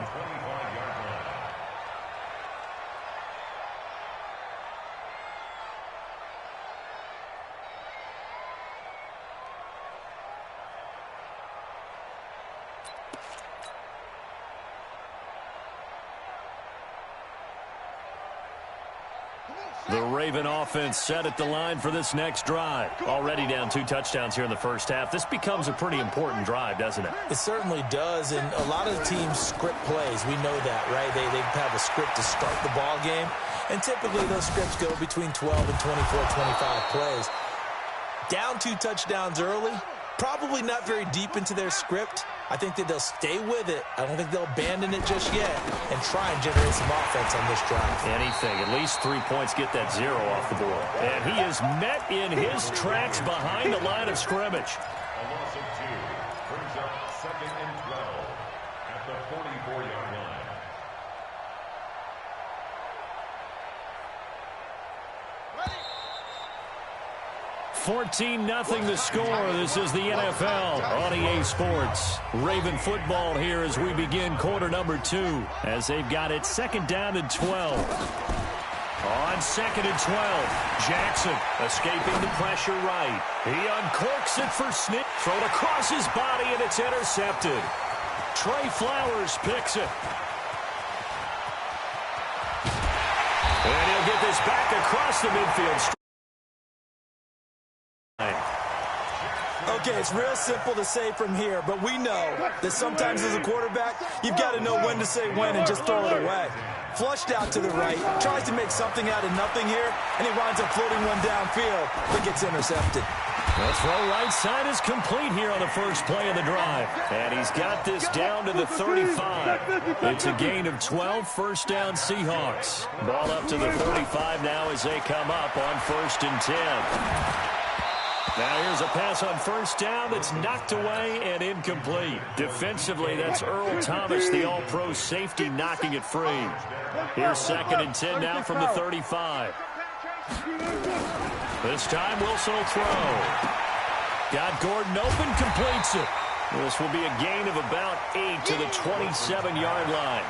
The Raven offense set at the line for this next drive. Already down 2 touchdowns here in the first half. This becomes a pretty important drive, doesn't it? It certainly does, and a lot of the teams script plays. We know that, right? They have a script to start the ball game, and typically those scripts go between 12 and 24, 25 plays. Down 2 touchdowns early, probably not very deep into their script. I think that they'll stay with it. I don't think they'll abandon it just yet and try and generate some offense on this drive. Anything. At least 3 points get that 0 off the board. And he is met in his tracks behind the line of scrimmage. A loss of 2 brings up 2nd and 12 at the 44-yard line. 14-0 the score. This is the NFL on EA Sports. Raven football here as we begin quarter number 2 as they've got it 2nd down and 12. On 2nd and 12, Jackson escaping the pressure right. He uncorks it for Snip. Thrown across his body and it's intercepted. Trey Flowers picks it. And he'll get this back across the midfield. Okay, it's real simple to say from here, but we know that sometimes as a quarterback, you've got to know when to say when and just throw it away. Flushed out to the right, tries to make something out of nothing here, and he winds up floating one downfield, but gets intercepted. The throw right side is complete here on the first play of the drive. And he's got this down to the 35. It's a gain of 12, first down Seahawks. Ball up to the 35 now as they come up on 1st and 10. Now here's a pass on first down that's knocked away and incomplete. Defensively, that's Earl Thomas, the all-pro safety, knocking it free. Here's 2nd and 10 now from the 35. This time Wilson will throw. Got Gordon open, completes it. This will be a gain of about 8 to the 27-yard line.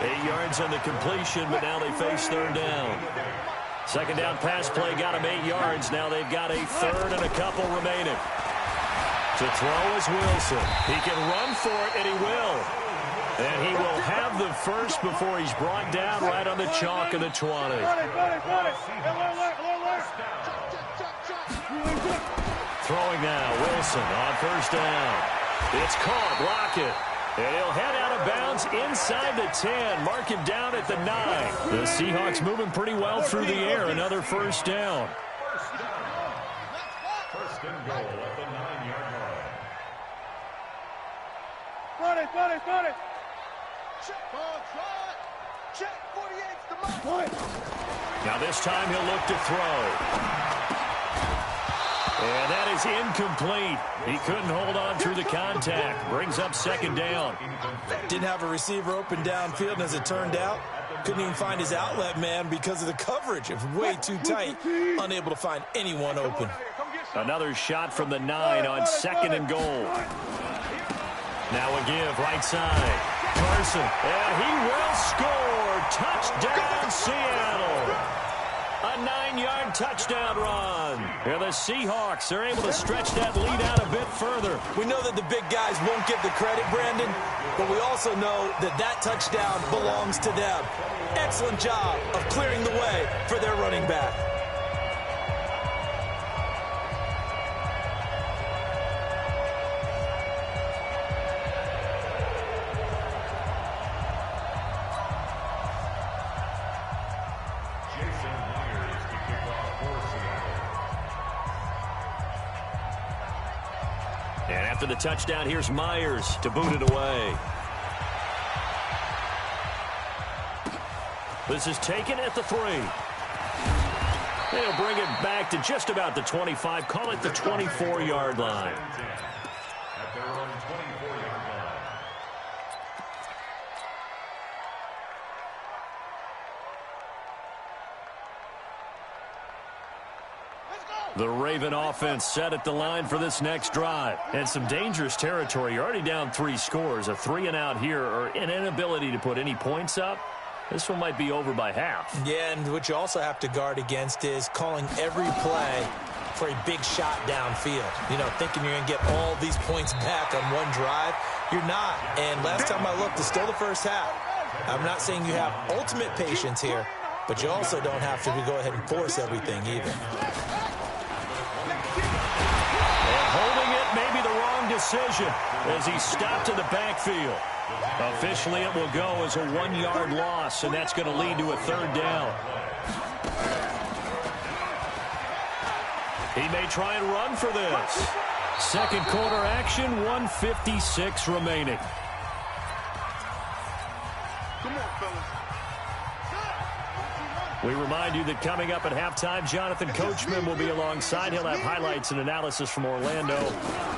8 yards on the completion, but now they face 3rd down. 2nd down pass play got him 8 yards. Now they've got a 3rd and a couple remaining. To throw is Wilson. He can run for it, and he will. And he will have the first before he's brought down right on the chalk of the 20. Throwing now, Wilson on 1st down. It's caught, Lockett. And he'll head out of bounds inside the 10. Mark him down at the 9. The Seahawks moving pretty well through the air. Another 1st down. 1st and goal at the 9-yard line. Got it. Check, ball, try. Check, 48's the mark. Now this time he'll look to throw. And that is incomplete. He couldn't hold on through the contact. Brings up 2nd down. Didn't have a receiver open downfield, and as it turned out, couldn't even find his outlet man because of the coverage. It was way too tight. Unable to find anyone open. Another shot from the 9 on 2nd and goal. Now a give, right side. Carson, and he will score. Touchdown, Seattle. A 9-yard touchdown run. Here the Seahawks are able to stretch that lead out a bit further. We know that the big guys won't get the credit, Brandon, but we also know that that touchdown belongs to them. Excellent job of clearing the way for their running back. And after the touchdown, here's Myers to boot it away. This is taken at the 3. They'll bring it back to just about the 25. Call it the 24-yard line. At their own 24-yard line. The Raven offense set at the line for this next drive. And some dangerous territory. You're already down 3 scores. A 3-and-out here or an inability to put any points up. This one might be over by half. Yeah, and what you also have to guard against is calling every play for a big shot downfield. You know, thinking you're going to get all these points back on one drive. You're not. And last time I looked, it's still the first half. I'm not saying you have ultimate patience here, but you also don't have to go ahead and force everything either. And holding it may be the wrong decision as he stopped in the backfield. Officially, it will go as a 1-yard loss, and that's going to lead to a 3rd down. He may try and run for this. Second quarter action, 1:56 remaining. Come on, fellas. We remind you that coming up at halftime, Jonathan Coachman will be alongside. He'll have highlights and analysis from Orlando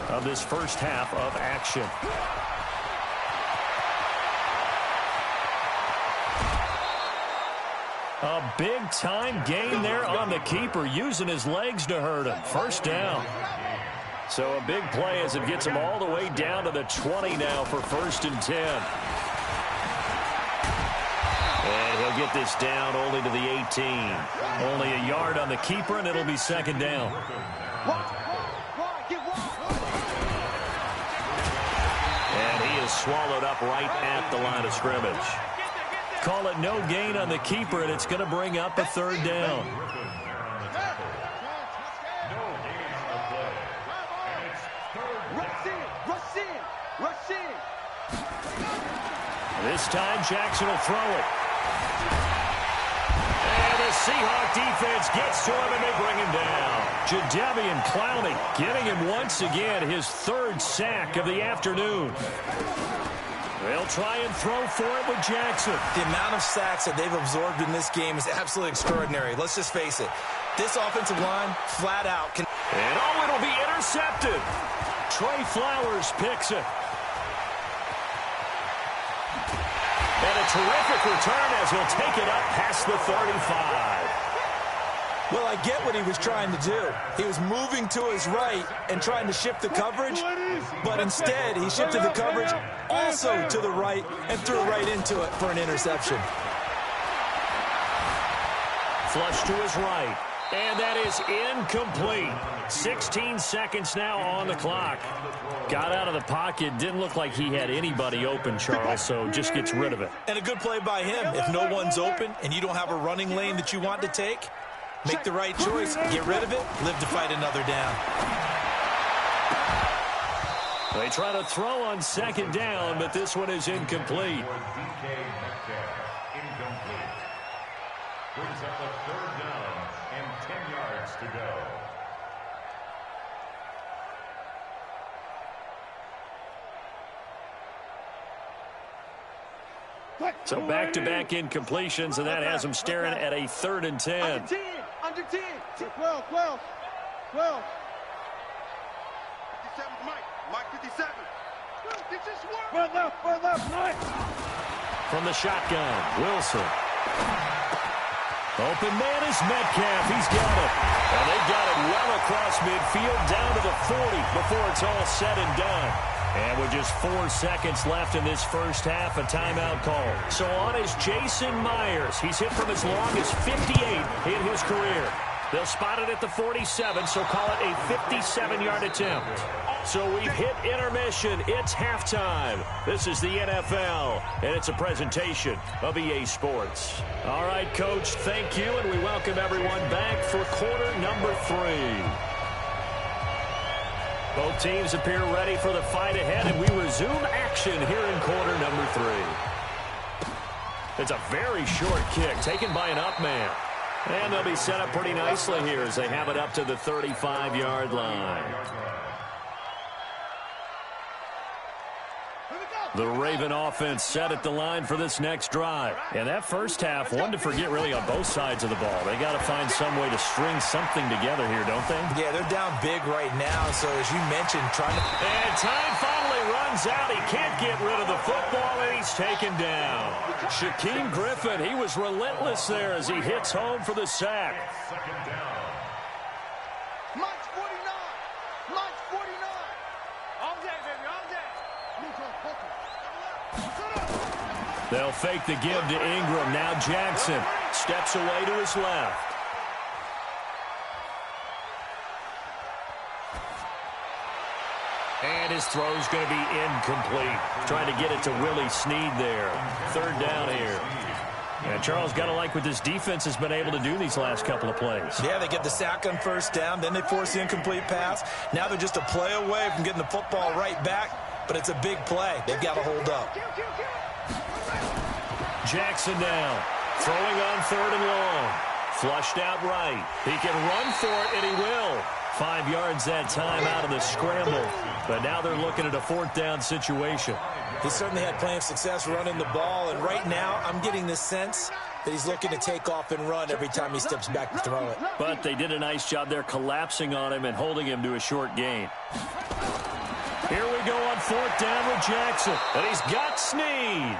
of this first half of action. A big-time gain there on the keeper, using his legs to hurt him. First down. So a big play as it gets him all the way down to the 20 now for 1st and 10. And he'll get this down only to the 18. Only a yard on the keeper, and it'll be 2nd down. And he is swallowed up right at the line of scrimmage. Call it no gain on the keeper, and it's going to bring up a 3rd down. This time, Jackson will throw it. And the Seahawk defense gets to him, and they bring him down. Jadeveon Clowney getting him once again, his 3rd sack of the afternoon. They'll try and throw for it with Jackson. The amount of sacks that they've absorbed in this game is absolutely extraordinary. Let's just face it. This offensive line, flat out. And it'll be intercepted. Trey Flowers picks it. And a terrific return as he'll take it up past the 35. Well, I get what he was trying to do. He was moving to his right and trying to shift the coverage, but instead he shifted the coverage also to the right and threw right into it for an interception. Flush to his right, and that is incomplete. 16 seconds now on the clock. Got out of the pocket, didn't look like he had anybody open, Charles, so just gets rid of it. And a good play by him. If no one's open and you don't have a running lane that you want to take, make the right choice, get rid of it, live to fight another down. They try to throw on 2nd down, but this one is incomplete. Incomplete. Brings up a 3rd down and 10 yards to go. So back-to-back incompletions, and that has him staring at a 3rd and 10. Under 10. 12. 57, Mike 57. This is work. Left, Mike. From the shotgun, Wilson. Open man is Metcalf. He's got it. And they've got it well across midfield down to the 40 before it's all said and done. And with just 4 seconds left in this first half, a timeout call. So on is Jason Myers. He's hit from as long as 58 in his career. They'll spot it at the 47, so call it a 57-yard attempt. So we've hit intermission. It's halftime. This is the NFL, and it's a presentation of EA Sports. All right, Coach, thank you, and we welcome everyone back for quarter number 3. Both teams appear ready for the fight ahead, and we resume action here in quarter number 3. It's a very short kick taken by an up man. And they'll be set up pretty nicely here as they have it up to the 35-yard line. The Raven offense set at the line for this next drive. And that first half, one to forget really on both sides of the ball. They got to find some way to string something together here, don't they? Yeah, they're down big right now. So as you mentioned, trying to... And time finally runs out. He can't get rid of the football, and he's taken down. Shaquem Griffin, he was relentless there as he hits home for the sack. Second down. Mike's 49. Mike's 49. All day, baby, all day. They'll fake the give to Ingram. Now Jackson steps away to his left. And his throw's going to be incomplete. Trying to get it to Willie Snead there. 3rd down here. And Charles, got to like what this defense has been able to do these last couple of plays. Yeah, they get the sack on 1st down, then they force the incomplete pass. Now they're just a play away from getting the football right back, but it's a big play. They've got to hold up. Jackson now, throwing on 3rd and long. Flushed out right. He can run for it, and he will. 5 yards that time out of the scramble. But now they're looking at a 4th down situation. He certainly had plenty of success running the ball, and right now I'm getting the sense that he's looking to take off and run every time he steps back to throw it. But they did a nice job there collapsing on him and holding him to a short gain. Here we go on 4th down with Jackson. And he's got Snead.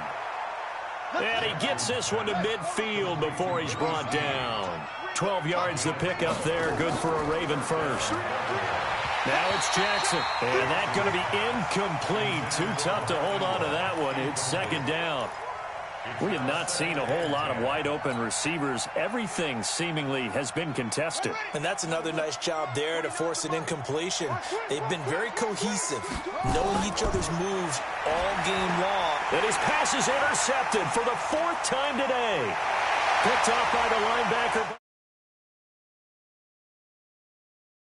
And he gets this one to midfield before he's brought down. 12 yards to pick up there. Good for a Raven first. Now it's Jackson. And that's going to be incomplete. Too tough to hold on to that one. It's 2nd down. We have not seen a whole lot of wide-open receivers. Everything seemingly has been contested. And that's another nice job there to force an incompletion. They've been very cohesive, knowing each other's moves all game long. And his pass is intercepted for the 4th time today. Picked off by the linebacker.